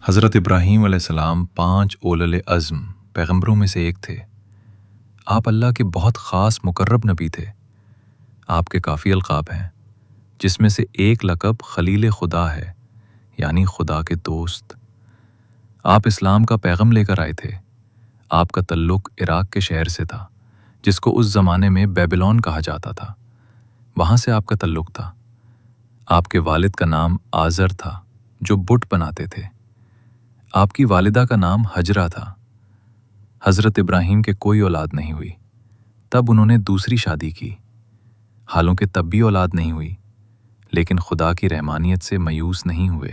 حضرت ابراہیم علیہ السلام 5 اولل عزم پیغمبروں میں سے ایک تھے۔ آپ اللہ کے بہت خاص مقرب نبی تھے۔ آپ کے کافی القاب ہیں، جس میں سے ایک لقب خلیل خدا ہے، یعنی خدا کے دوست۔ آپ اسلام کا پیغام لے کر آئے تھے۔ آپ کا تعلق عراق کے شہر سے تھا، جس کو اس زمانے میں بیبلون کہا جاتا تھا۔ وہاں سے آپ کا تعلق تھا۔ آپ کے والد کا نام آزر تھا، جو بت بناتے تھے۔ آپ کی والدہ کا نام ہجرہ تھا۔ حضرت ابراہیم کے کوئی اولاد نہیں ہوئی۔ تب انہوں نے دوسری شادی کی، حالانکہ تب بھی اولاد نہیں ہوئی، لیکن خدا کی رحمانیت سے مایوس نہیں ہوئے۔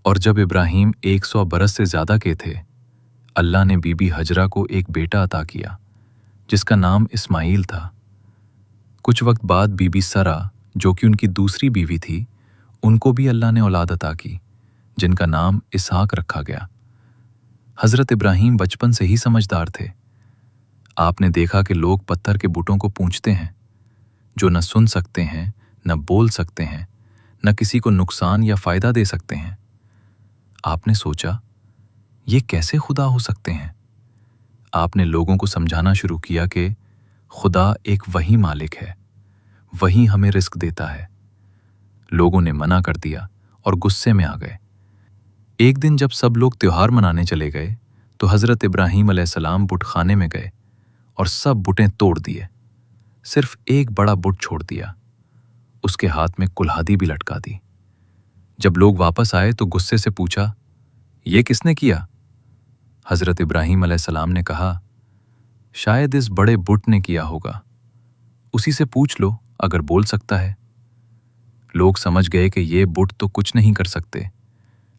اور جب ابراہیم 100 برس سے زیادہ کے تھے، اللہ نے بی بی ہجرہ کو ایک بیٹا عطا کیا، جس کا نام اسماعیل تھا۔ کچھ وقت بعد بی بی سرا، جو کہ ان کی دوسری بیوی تھی، ان کو بھی اللہ نے اولاد عطا کی، جن کا نام اسحاق رکھا گیا۔ حضرت ابراہیم بچپن سے ہی سمجھدار تھے۔ آپ نے دیکھا کہ لوگ پتھر کے بتوں کو پوجتے ہیں، جو نہ سن سکتے ہیں، نہ بول سکتے ہیں، نہ کسی کو نقصان یا فائدہ دے سکتے ہیں۔ آپ نے سوچا، یہ کیسے خدا ہو سکتے ہیں؟ آپ نے لوگوں کو سمجھانا شروع کیا کہ خدا ایک وہی مالک ہے، وہی ہمیں رزق دیتا ہے۔ لوگوں نے منع کر دیا اور غصے میں آ گئے۔ ایک دن جب سب لوگ تہوار منانے چلے گئے تو حضرت ابراہیم علیہ السلام بت خانے میں گئے اور سب بتیں توڑ دیے، صرف ایک بڑا بت چھوڑ دیا۔ اس کے ہاتھ میں کلہاڑی بھی لٹکا دی۔ جب لوگ واپس آئے تو غصے سے پوچھا، یہ کس نے کیا؟ حضرت ابراہیم علیہ السلام نے کہا، شاید اس بڑے بت نے کیا ہوگا، اسی سے پوچھ لو اگر بول سکتا ہے۔ لوگ سمجھ گئے کہ یہ بت تو کچھ نہیں کر سکتے،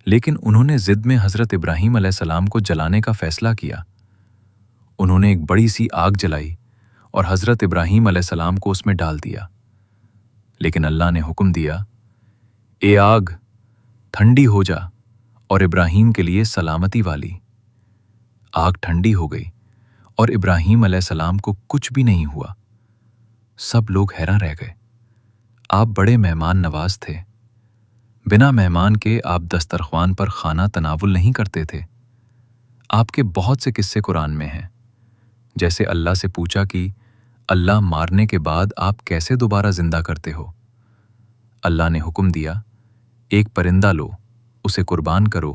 لیکن انہوں نے ضد میں حضرت ابراہیم علیہ السلام کو جلانے کا فیصلہ کیا۔ انہوں نے ایک بڑی سی آگ جلائی اور حضرت ابراہیم علیہ السلام کو اس میں ڈال دیا۔ لیکن اللہ نے حکم دیا، اے آگ، ٹھنڈی ہو جا اور ابراہیم کے لیے سلامتی والی۔ آگ ٹھنڈی ہو گئی اور ابراہیم علیہ السلام کو کچھ بھی نہیں ہوا۔ سب لوگ حیران رہ گئے۔ آپ بڑے مہمان نواز تھے۔ بنا مہمان کے آپ دسترخوان پر کھانا تناول نہیں کرتے تھے۔ آپ کے بہت سے قصے قرآن میں ہیں، جیسے اللہ سے پوچھا کہ اللہ مارنے کے بعد آپ کیسے دوبارہ زندہ کرتے ہو؟ اللہ نے حکم دیا، ایک پرندہ لو، اسے قربان کرو،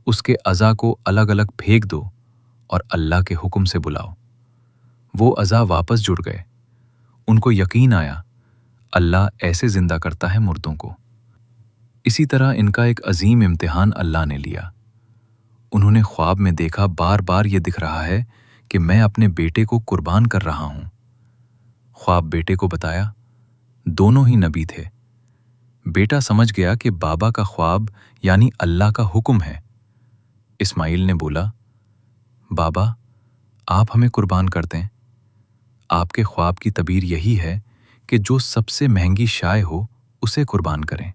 اس کے اعضاء کو الگ الگ پھینک دو اور اللہ کے حکم سے بلاؤ۔ وہ اعضاء واپس جڑ گئے۔ ان کو یقین آیا، اللہ ایسے زندہ کرتا ہے مردوں کو۔ اسی طرح ان کا ایک عظیم امتحان اللہ نے لیا۔ انہوں نے خواب میں دیکھا بار بار یہ دکھ رہا ہے کہ میں اپنے بیٹے کو قربان کر رہا ہوں۔ خواب بیٹے کو بتایا، دونوں ہی نبی تھے۔ بیٹا سمجھ گیا کہ بابا کا خواب یعنی اللہ کا حکم ہے۔ اسماعیل نے بولا، بابا آپ ہمیں قربان کر دیں۔ آپ کے خواب کی تعبیر یہی ہے کہ جو سب سے مہنگی شے ہو اسے قربان کریں،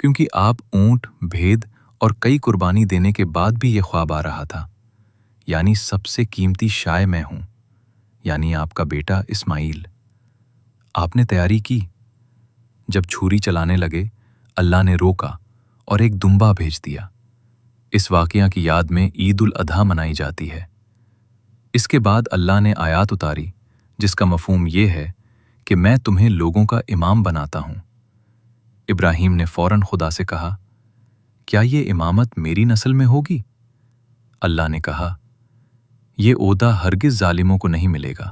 کیونکہ آپ اونٹ، بھید اور کئی قربانی دینے کے بعد بھی یہ خواب آ رہا تھا، یعنی سب سے قیمتی شے میں ہوں، یعنی آپ کا بیٹا اسماعیل۔ آپ نے تیاری کی۔ جب چھری چلانے لگے، اللہ نے روکا اور ایک دمبا بھیج دیا۔ اس واقعہ کی یاد میں عید الاضحیٰ منائی جاتی ہے۔ اس کے بعد اللہ نے آیات اتاری جس کا مفہوم یہ ہے کہ میں تمہیں لوگوں کا امام بناتا ہوں۔ ابراہیم نے فوراً خدا سے کہا، کیا یہ امامت میری نسل میں ہوگی؟ اللہ نے کہا، یہ عہدہ ہرگز ظالموں کو نہیں ملے گا۔